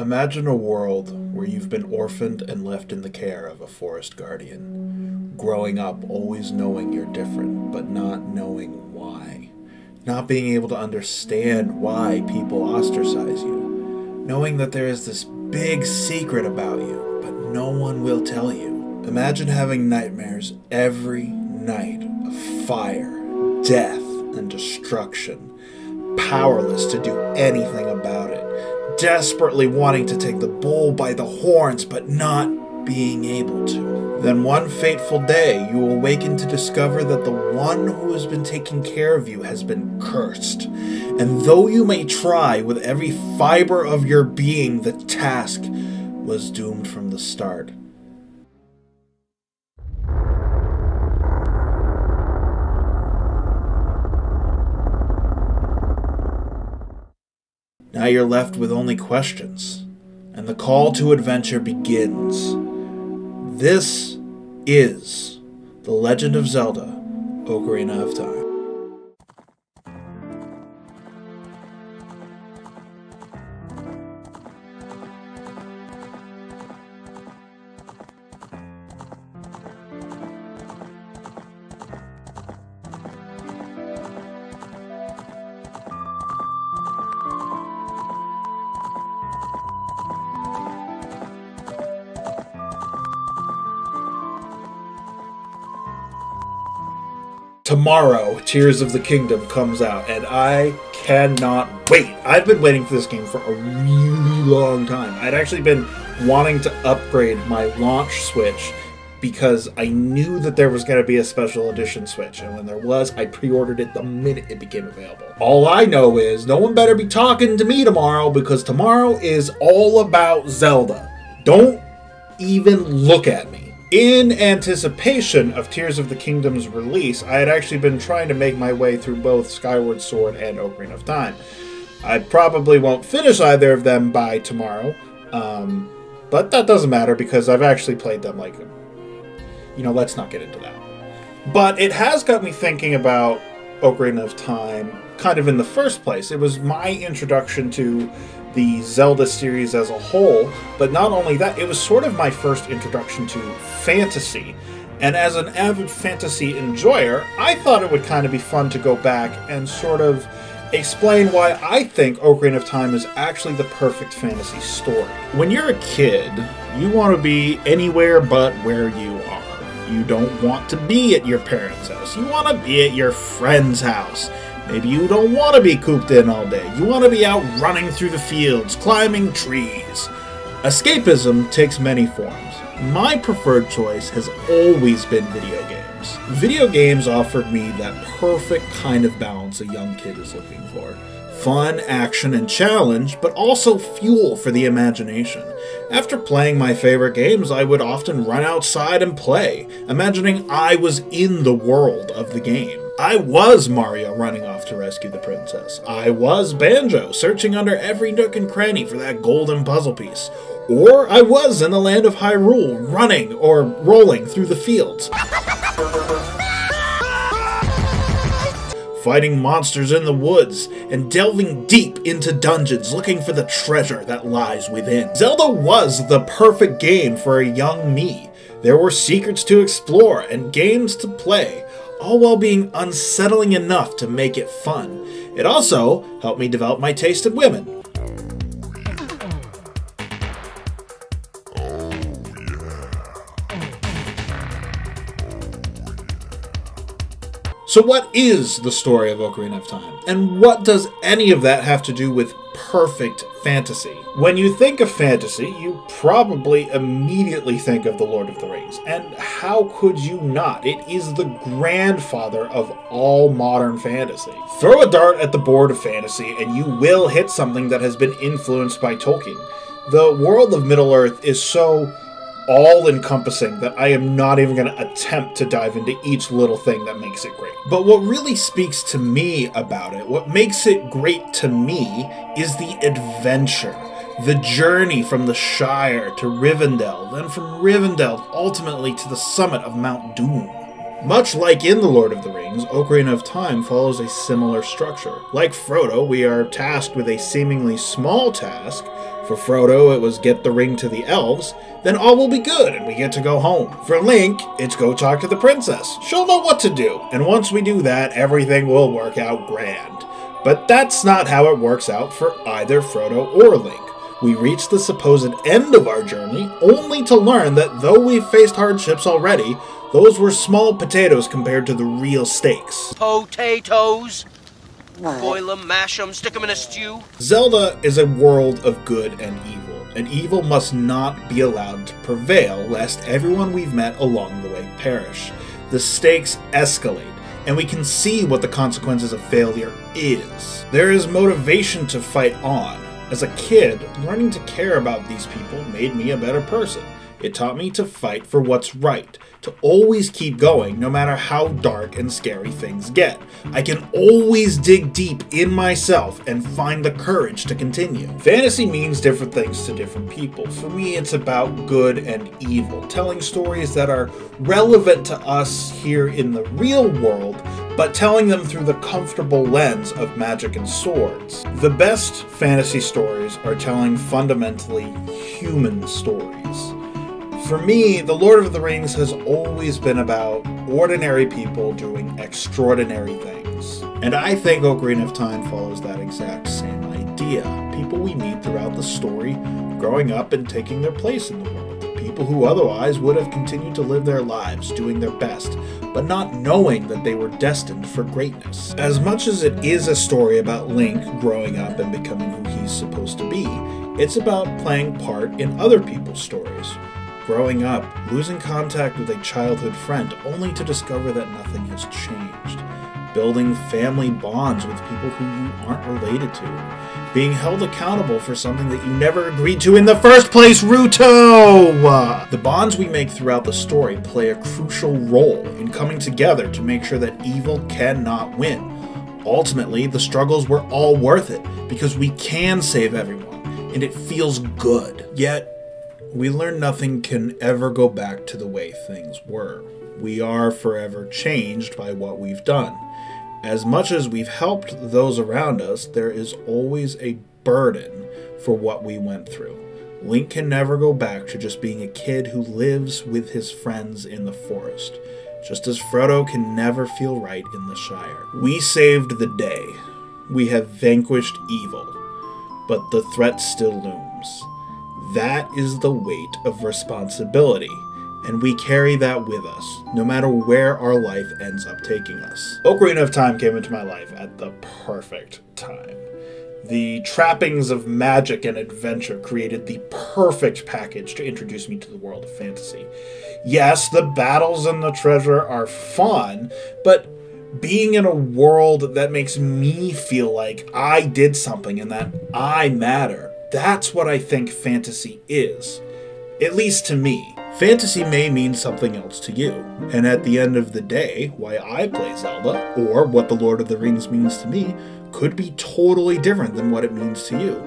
Imagine a world where you've been orphaned and left in the care of a forest guardian, growing up always knowing you're different, but not knowing why. Not being able to understand why people ostracize you. Knowing that there is this big secret about you, but no one will tell you. Imagine having nightmares every night of fire, death, and destruction. Powerless to do anything about it. Desperately wanting to take the bull by the horns, but not being able to. Then one fateful day, you awaken to discover that the one who has been taking care of you has been cursed. And though you may try with every fiber of your being, the task was doomed from the start. Now you're left with only questions, and the call to adventure begins. This is The Legend of Zelda: Ocarina of Time. Tomorrow, Tears of the Kingdom comes out, and I cannot wait. I've been waiting for this game for a really long time. I'd actually been wanting to upgrade my launch Switch because I knew that there was going to be a special edition Switch, and when there was, I pre-ordered it the minute it became available. All I know is no one better be talking to me tomorrow, because tomorrow is all about Zelda. Don't even look at me. In anticipation of Tears of the Kingdom's release, I had actually been trying to make my way through both Skyward Sword and Ocarina of Time. I probably won't finish either of them by tomorrow, but that doesn't matter because I've actually played them, like, you know, let's not get into that. But it has got me thinking about Ocarina of Time kind of in the first place. It was my introduction to the Zelda series as a whole, but not only that, it was sort of my first introduction to fantasy. And as an avid fantasy enjoyer, I thought it would kind of be fun to go back and sort of explain why I think Ocarina of Time is actually the perfect fantasy story. When you're a kid, you want to be anywhere but where you are. You don't want to be at your parents' house. You want to be at your friend's house. Maybe you don't want to be cooped in all day. You want to be out running through the fields, climbing trees. Escapism takes many forms. My preferred choice has always been video games. Video games offered me that perfect kind of balance a young kid is looking for. Fun, action, and challenge, but also fuel for the imagination. After playing my favorite games, I would often run outside and play, imagining I was in the world of the game. I was Mario running off to rescue the princess. I was Banjo searching under every nook and cranny for that golden puzzle piece. Or I was in the land of Hyrule running or rolling through the fields, fighting monsters in the woods and delving deep into dungeons looking for the treasure that lies within. Zelda was the perfect game for a young me. There were secrets to explore and games to play, all while being unsettling enough to make it fun. It also helped me develop my taste in women. So what is the story of Ocarina of Time? And what does any of that have to do with perfect fantasy? When you think of fantasy, you probably immediately think of The Lord of the Rings. And how could you not? It is the grandfather of all modern fantasy. Throw a dart at the board of fantasy and you will hit something that has been influenced by Tolkien. The world of Middle-earth is so all-encompassing that I am not even going to attempt to dive into each little thing that makes it great. But what really speaks to me about it, what makes it great to me, is the adventure. The journey from the Shire to Rivendell, then from Rivendell ultimately to the summit of Mount Doom. Much like in The Lord of the Rings, Ocarina of Time follows a similar structure. Like Frodo, we are tasked with a seemingly small task For Frodo, it was get the ring to the elves, then all will be good and we get to go home. For Link, it's go talk to the princess. She'll know what to do, and once we do that, everything will work out grand. But that's not how it works out for either Frodo or Link. We reach the supposed end of our journey, only to learn that though we've faced hardships already, those were small potatoes compared to the real stakes. Potatoes? Boil 'em, mash 'em, stick 'em in a stew? Zelda is a world of good and evil must not be allowed to prevail, lest everyone we've met along the way perish. The stakes escalate, and we can see what the consequences of failure is. There is motivation to fight on. As a kid, learning to care about these people made me a better person. It taught me to fight for what's right, to always keep going no matter how dark and scary things get. I can always dig deep in myself and find the courage to continue. Fantasy means different things to different people. For me, it's about good and evil, telling stories that are relevant to us here in the real world, but telling them through the comfortable lens of magic and swords. The best fantasy stories are telling fundamentally human stories. For me, The Lord of the Rings has always been about ordinary people doing extraordinary things. And I think Ocarina of Time follows that exact same idea. People we meet throughout the story, growing up and taking their place in the world. People who otherwise would have continued to live their lives, doing their best, but not knowing that they were destined for greatness. As much as it is a story about Link growing up and becoming who he's supposed to be, it's about playing part in other people's stories. Growing up, losing contact with a childhood friend only to discover that nothing has changed. Building family bonds with people who you aren't related to. Being held accountable for something that you never agreed to in the first place, Ruto! The bonds we make throughout the story play a crucial role in coming together to make sure that evil cannot win. Ultimately, the struggles were all worth it because we can save everyone, and it feels good. Yet, we learn nothing can ever go back to the way things were. We are forever changed by what we've done. As much as we've helped those around us, there is always a burden for what we went through. Link can never go back to just being a kid who lives with his friends in the forest, just as Frodo can never feel right in the Shire. We saved the day. We have vanquished evil, but the threat still looms. That is the weight of responsibility, and we carry that with us, no matter where our life ends up taking us. Ocarina of Time came into my life at the perfect time. The trappings of magic and adventure created the perfect package to introduce me to the world of fantasy. Yes, the battles and the treasure are fun, but being in a world that makes me feel like I did something and that I matter, that's what I think fantasy is. At least to me. Fantasy may mean something else to you, and at the end of the day, why I play Zelda, or what The Lord of the Rings means to me, could be totally different than what it means to you.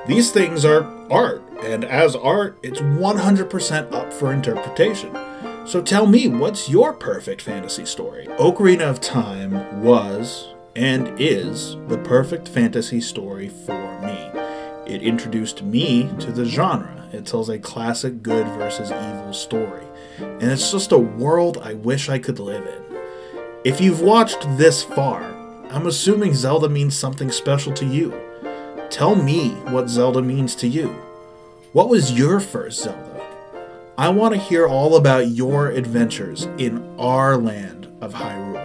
These things are art, and as art, it's 100% up for interpretation. So tell me, what's your perfect fantasy story? Ocarina of Time was, and is, the perfect fantasy story for me. It introduced me to the genre. It tells a classic good versus evil story. And it's just a world I wish I could live in. If you've watched this far, I'm assuming Zelda means something special to you. Tell me what Zelda means to you. What was your first Zelda? I want to hear all about your adventures in our land of Hyrule.